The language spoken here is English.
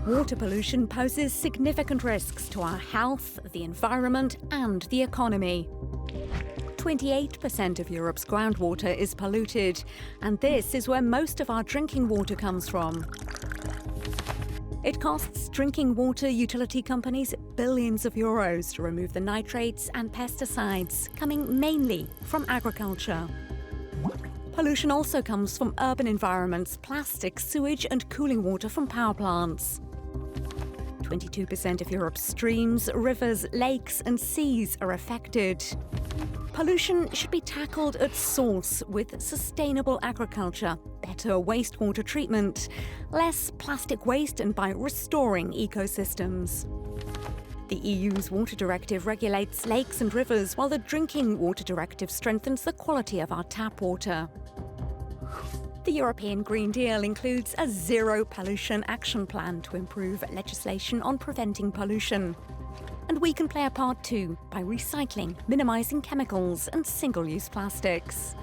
Water pollution poses significant risks to our health, the environment and the economy. 28% of Europe's groundwater is polluted, and this is where most of our drinking water comes from. It costs drinking water utility companies billions of euros to remove the nitrates and pesticides, coming mainly from agriculture. Pollution also comes from urban environments, plastic, sewage and cooling water from power plants. 22% of Europe's streams, rivers, lakes and seas are affected. Pollution should be tackled at source with sustainable agriculture, better wastewater treatment, less plastic waste and by restoring ecosystems. The EU's Water Directive regulates lakes and rivers, while the Drinking Water Directive strengthens the quality of our tap water. The European Green Deal includes a zero-pollution action plan to improve legislation on preventing pollution. And we can play a part too by recycling, minimising chemicals and single-use plastics.